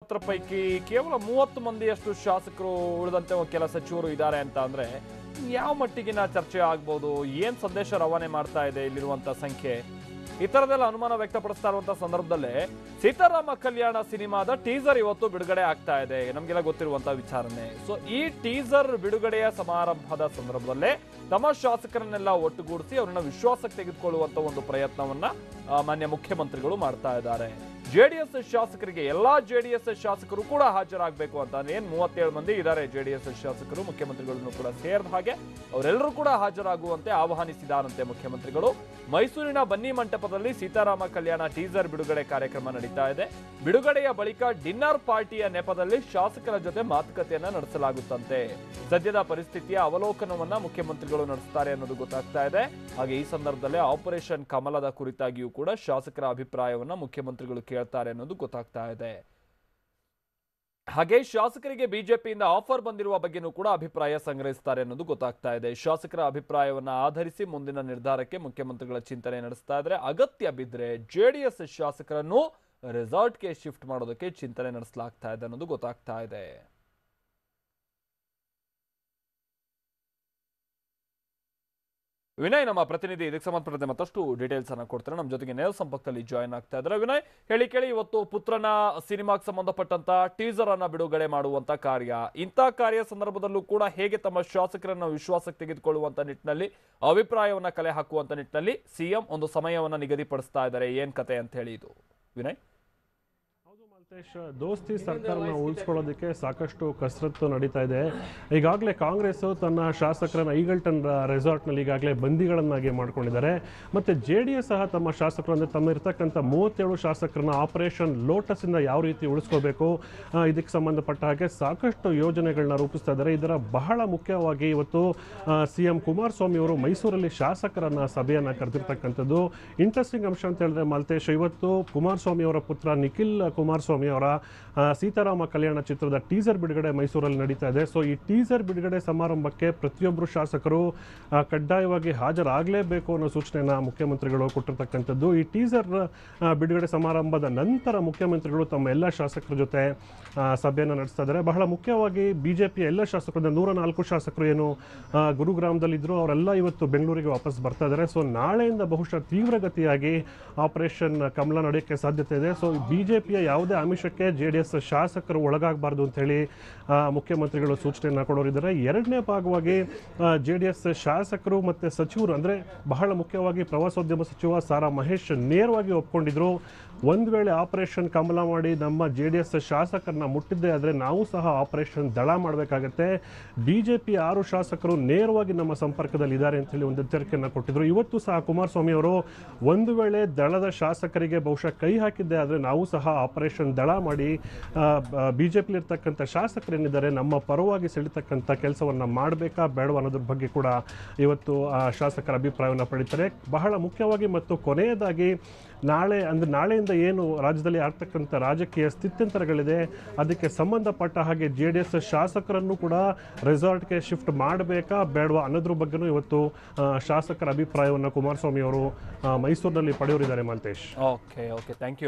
70 ಪೈಕಿ ಕೇವಲ 30 ಮಂದಿಯಷ್ಟು ಶಾಸಕರು ಉಳಿದಂತೆ ಕೆಲ ಸಚಿವರು ಇದ್ದಾರೆ ಅಂತ ಅಂದ್ರೆ ಯಾವ ಮಟ್ಟಿಗಿನ ಚರ್ಚೆ ಆಗ್ಬೋದು, ಏನ್ ಸಂದೇಶ ರವಾನೆ ಮಾಡ್ತಾ ಇದೆ ಇಲ್ಲಿರುವಂತ ಸಂಖ್ಯೆ, ಈ ತರದೆಲ್ಲ ಅನುಮಾನ ವ್ಯಕ್ತಪಡಿಸ್ತಾ ಇರುವಂತಹ ಸಂದರ್ಭದಲ್ಲೇ ಸೀತಾರಾಮ ಕಲ್ಯಾಣ ಸಿನಿಮಾದ ಟೀಸರ್ ಇವತ್ತು ಬಿಡುಗಡೆ ಆಗ್ತಾ ಇದೆ, ನಮಗೆಲ್ಲ ಗೊತ್ತಿರುವಂತಹ ವಿಚಾರನೆ. ಸೊ ಈ ಟೀಸರ್ ಬಿಡುಗಡೆಯ ಸಮಾರಂಭದ ಸಂದರ್ಭದಲ್ಲೇ ತಮ್ಮ ಶಾಸಕರನ್ನೆಲ್ಲ ಒಟ್ಟುಗೂಡಿಸಿ ಅವರನ್ನ ವಿಶ್ವಾಸಕ್ಕೆ ತೆಗೆದುಕೊಳ್ಳುವಂತ ಒಂದು ಪ್ರಯತ್ನವನ್ನ ಮಾನ್ಯ ಮುಖ್ಯಮಂತ್ರಿಗಳು ಮಾಡ್ತಾ ಇದ್ದಾರೆ. ಜೆಡಿಎಸ್ ಶಾಸಕರಿಗೆ ಎಲ್ಲಾ ಜೆಡಿಎಸ್ ಶಾಸಕರು ಕೂಡ ಹಾಜರಾಗಬೇಕು ಅಂತ ಏನ್ 37 ಮಂದಿ ಇದ್ದಾರೆ ಜೆಡಿಎಸ್ ಶಾಸಕರು, ಮುಖ್ಯಮಂತ್ರಿಗಳನ್ನು ಕೂಡ ಸೇರಿದ ಹಾಗೆ ಅವರೆಲ್ಲರೂ ಕೂಡ ಹಾಜರಾಗುವಂತೆ ಆಹ್ವಾನಿಸಿದಾರಂತೆ ಮುಖ್ಯಮಂತ್ರಿಗಳು. ಮೈಸೂರಿನ ಬನ್ನಿ ಮಂಟಪದಲ್ಲಿ ಸೀತಾರಾಮ ಕಲ್ಯಾಣ ಟೀಸರ್ ಬಿಡುಗಡೆ ಕಾರ್ಯಕ್ರಮ ನಡೀತಾ ಇದೆ. ಬಿಡುಗಡೆಯ ಬಳಿಕ ಡಿನ್ನರ್ ಪಾರ್ಟಿಯ ನೆಪದಲ್ಲಿ ಶಾಸಕರ ಜೊತೆ ಮಾತುಕತೆಯನ್ನ ನಡೆಸಲಾಗುತ್ತಂತೆ. ಸದ್ಯದ ಪರಿಸ್ಥಿತಿಯ ಅವಲೋಕನವನ್ನ ಮುಖ್ಯಮಂತ್ರಿಗಳು ನಡೆಸುತ್ತಾರೆ ಅನ್ನೋದು ಗೊತ್ತಾಗ್ತಾ ಇದೆ. ಹಾಗೆ ಈ ಸಂದರ್ಭದಲ್ಲೇ ಆಪರೇಷನ್ ಕಮಲದ ಕುರಿತಾಗಿಯೂ ಕೂಡ ಶಾಸಕರ ಅಭಿಪ್ರಾಯವನ್ನ ಮುಖ್ಯಮಂತ್ರಿಗಳು ಕೇಳ್ತಾರೆ ಅನ್ನೋದು ಗೊತ್ತಾಗ್ತಾ ಇದೆ. ಹಾಗೆ ಶಾಸಕರಿಗೆ ಬಿಜೆಪಿಯಿಂದ ಆಫರ್ ಬಂದಿರುವ ಬಗ್ಗೆನೂ ಕೂಡ ಅಭಿಪ್ರಾಯ ಸಂಗ್ರಹಿಸುತ್ತಾರೆ ಅನ್ನೋದು ಗೊತ್ತಾಗ್ತಾ ಇದೆ. ಶಾಸಕರ ಅಭಿಪ್ರಾಯವನ್ನ ಆಧರಿಸಿ ಮುಂದಿನ ನಿರ್ಧಾರಕ್ಕೆ ಮುಖ್ಯಮಂತ್ರಿಗಳ ಚಿಂತನೆ ನಡೆಸ್ತಾ ಇದ್ರೆ, ಅಗತ್ಯ ಬಿದ್ದರೆ ಜೆಡಿಎಸ್ ಶಾಸಕರನ್ನು ರೆಸಾರ್ಟ್ಗೆ ಶಿಫ್ಟ್ ಮಾಡೋದಕ್ಕೆ ಚಿಂತನೆ ನಡೆಸಲಾಗ್ತಾ ಇದೆ ಅನ್ನೋದು ಗೊತ್ತಾಗ್ತಾ ಇದೆ. ವಿನಯ್ ನಮ್ಮ ಪ್ರತಿನಿಧಿ ಇದಕ್ಕೆ ಸಂಬಂಧಪಟ್ಟಂತೆ ಮತ್ತಷ್ಟು ಡೀಟೇಲ್ಸ್ ಅನ್ನ ಕೊಡ್ತಾರೆ, ನಮ್ಮ ಜೊತೆಗೆ ನೇರ ಸಂಪರ್ಕದಲ್ಲಿ ಜಾಯಿನ್ ಆಗ್ತಾ ಇದ್ದಾರೆ. ವಿನಯ್, ಹೇಳಿ ಕೇಳಿ ಇವತ್ತು ಪುತ್ರನ ಸಿನಿಮಾಗೆ ಸಂಬಂಧಪಟ್ಟಂತ ಟೀಸರ್ ಅನ್ನ ಬಿಡುಗಡೆ ಮಾಡುವಂತ ಕಾರ್ಯ, ಇಂಥ ಕಾರ್ಯ ಸಂದರ್ಭದಲ್ಲೂ ಕೂಡ ಹೇಗೆ ತಮ್ಮ ಶಾಸಕರನ್ನ ವಿಶ್ವಾಸಕ್ಕೆ ತೆಗೆದುಕೊಳ್ಳುವಂತ ನಿಟ್ಟಿನಲ್ಲಿ ಅಭಿಪ್ರಾಯವನ್ನ ಕಲೆ ಹಾಕುವಂತ ನಿಟ್ಟಿನಲ್ಲಿ ಸಿಎಂ ಒಂದು ಸಮಯವನ್ನ ನಿಗದಿಪಡಿಸ್ತಾ ಇದ್ದಾರೆ, ಏನ್ ಕತೆ ಅಂತ ಹೇಳಿ ಇದು ವಿನಯ್? ದೋಸ್ತಿ ಸರ್ಕಾರನ ಉಳಿಸ್ಕೊಳ್ಳೋದಕ್ಕೆ ಸಾಕಷ್ಟು ಕಸರತ್ತು ನಡೀತಾ ಇದೆ. ಈಗಾಗಲೇ ಕಾಂಗ್ರೆಸ್ ತನ್ನ ಶಾಸಕರನ್ನ ಈಗಲ್ಟನ್ ರೆಸಾರ್ಟ್ನಲ್ಲಿ ಈಗಾಗಲೇ ಬಂದಿಗಳನ್ನಾಗಿ ಮಾಡ್ಕೊಂಡಿದ್ದಾರೆ. ಮತ್ತು JDS ಸಹ ತಮ್ಮ ಶಾಸಕರು ಅಂದರೆ ತಮ್ಮ ಇರ್ತಕ್ಕಂಥ 37 ಶಾಸಕರನ್ನ ಆಪರೇಷನ್ ಲೋಟಸ್ ಇಂದ ಯಾವ ರೀತಿ ಉಳಿಸ್ಕೋಬೇಕು ಇದಕ್ಕೆ ಸಂಬಂಧಪಟ್ಟ ಹಾಗೆ ಸಾಕಷ್ಟು ಯೋಜನೆಗಳನ್ನ ರೂಪಿಸ್ತಾ ಇದ್ದಾರೆ. ಇದರ ಬಹಳ ಮುಖ್ಯವಾಗಿ ಇವತ್ತು CM ಕುಮಾರಸ್ವಾಮಿ ಅವರು ಮೈಸೂರಲ್ಲಿ ಶಾಸಕರನ್ನ ಸಭೆಯನ್ನು ಕರೆದಿರ್ತಕ್ಕಂಥದ್ದು. ಇಂಟ್ರೆಸ್ಟಿಂಗ್ ಅಂಶ ಅಂತ ಹೇಳಿದ್ರೆ ಮಾಲ್ತೇಶ್, ಇವತ್ತು ಕುಮಾರಸ್ವಾಮಿ ಅವರ ಪುತ್ರ ನಿಖಿಲ್ ಕುಮಾರಸ್ವಾಮಿ ಅವರ ಸೀತಾರಾಮ ಕಲ್ಯಾಣ ಚಿತ್ರದ ಟೀಸರ್ ಬಿಡುಗಡೆ ಮೈಸೂರಲ್ಲಿ ನಡೀತಾ ಇದೆ. ಸೊ ಈ ಟೀಸರ್ ಬಿಡುಗಡೆ ಸಮಾರಂಭಕ್ಕೆ ಪ್ರತಿಯೊಬ್ಬರು ಶಾಸಕರು ಕಡ್ಡಾಯವಾಗಿ ಹಾಜರಾಗಲೇಬೇಕು ಅನ್ನೋ ಸೂಚನೆಯನ್ನು ಮುಖ್ಯಮಂತ್ರಿಗಳು ಕೊಟ್ಟಿರ್ತಕ್ಕಂಥದ್ದು. ಈ ಟೀಸರ್ ಬಿಡುಗಡೆ ಸಮಾರಂಭದ ನಂತರ ಮುಖ್ಯಮಂತ್ರಿಗಳು ತಮ್ಮ ಎಲ್ಲ ಶಾಸಕರ ಜೊತೆ ಸಭೆಯನ್ನು ನಡೆಸ್ತಾ ಇದ್ದಾರೆ. ಬಹಳ ಮುಖ್ಯವಾಗಿ ಬಿಜೆಪಿಯ ಎಲ್ಲ ಶಾಸಕರು 104 ಶಾಸಕರು ಏನು ಗುರುಗ್ರಾಮದಲ್ಲಿದ್ದರು ಅವರೆಲ್ಲ ಇವತ್ತು ಬೆಂಗಳೂರಿಗೆ ವಾಪಸ್ ಬರ್ತಾ ಇದ್ದಾರೆ. ಸೊ ನಾಳೆಯಿಂದ ಬಹುಶಃ ತೀವ್ರಗತಿಯಾಗಿ ಆಪರೇಷನ್ ಕಮಲ ನಡೆಯೋಕ್ಕೆ ಸಾಧ್ಯತೆ ಇದೆ. ಸೊ ಬಿಜೆಪಿಯ ಯಾವುದೇ ಆಮಿಷಕ್ಕೆ JDS ಶಾಸಕರು ಒಳಗಾಗಬಾರ್ದು ಅಂತ ಹೇಳಿ ಮುಖ್ಯಮಂತ್ರಿಗಳು ಸೂಚನೆಯನ್ನು ಕೊಡೋರಿದ್ದಾರೆ. ಎರಡನೇ ಭಾಗವಾಗಿ JDS ಶಾಸಕರು ಮತ್ತು ಸಚಿವರು ಅಂದರೆ ಬಹಳ ಮುಖ್ಯವಾಗಿ ಪ್ರವಾಸೋದ್ಯಮ ಸಚಿವ ಸಾರಾ ಮಹೇಶ್ ನೇರವಾಗಿ ಒಪ್ಕೊಂಡಿದ್ರು, ಒಂದು ವೇಳೆ ಆಪರೇಷನ್ ಕಮಲ ಮಾಡಿ ನಮ್ಮ JDS ಶಾಸಕರನ್ನ ಮುಟ್ಟಿದ್ದೇ ಆದರೆ ನಾವು ಸಹ ಆಪರೇಷನ್ ದಳ ಮಾಡಬೇಕಾಗತ್ತೆ. ಬಿಜೆಪಿ 6 ಶಾಸಕರು ನೇರವಾಗಿ ನಮ್ಮ ಸಂಪರ್ಕದಲ್ಲಿ ಇದ್ದಾರೆ ಅಂತ ಹೇಳಿ ಒಂದು ಎಚ್ಚರಿಕೆಯನ್ನು ಕೊಟ್ಟಿದ್ರು. ಇವತ್ತು ಸಹ ಕುಮಾರಸ್ವಾಮಿ ಅವರು ಒಂದು ವೇಳೆ ದಳದ ಶಾಸಕರಿಗೆ ಬಹುಶಃ ಕೈ ಹಾಕಿದ್ದೇ ಆದರೆ ನಾವು ಸಹ ಆಪರೇಷನ್ ದಳ ಮಾಡಿ ಬಿಜೆಪಿಲಿ ಇರ್ತಕ್ಕಂಥ ಶಾಸಕರೇನಿದ್ದಾರೆ ನಮ್ಮ ಪರವಾಗಿ ಸೆಳಿತಕ್ಕಂಥ ಕೆಲಸವನ್ನು ಮಾಡಬೇಕಾ ಬೇಡವಾ ಅನ್ನೋದ್ರ ಬಗ್ಗೆ ಕೂಡ ಇವತ್ತು ಶಾಸಕರ ಅಭಿಪ್ರಾಯವನ್ನು ಪಡೀತಾರೆ. ಬಹಳ ಮುಖ್ಯವಾಗಿ ಮತ್ತು ಕೊನೆಯದಾಗಿ ನಾಳೆಯಿಂದ ಏನು ರಾಜ್ಯದಲ್ಲಿ ಆಗ್ತಕ್ಕಂಥ ರಾಜಕೀಯ ಸ್ಥಿತ್ಯಂತರಗಳಿದೆ ಅದಕ್ಕೆ ಸಂಬಂಧಪಟ್ಟ ಹಾಗೆ JDS ಶಾಸಕರನ್ನು ಕೂಡ ರೆಸಾರ್ಟ್ಗೆ ಶಿಫ್ಟ್ ಮಾಡಬೇಕಾ ಬೇಡವಾ ಅನ್ನೋದ್ರ ಬಗ್ಗೆನೂ ಇವತ್ತು ಶಾಸಕರ ಅಭಿಪ್ರಾಯವನ್ನು ಕುಮಾರಸ್ವಾಮಿ ಅವರು ಮೈಸೂರಿನಲ್ಲಿ ಪಡೆಯೋರಿದ್ದಾರೆ. Maltesh, okay, thank you.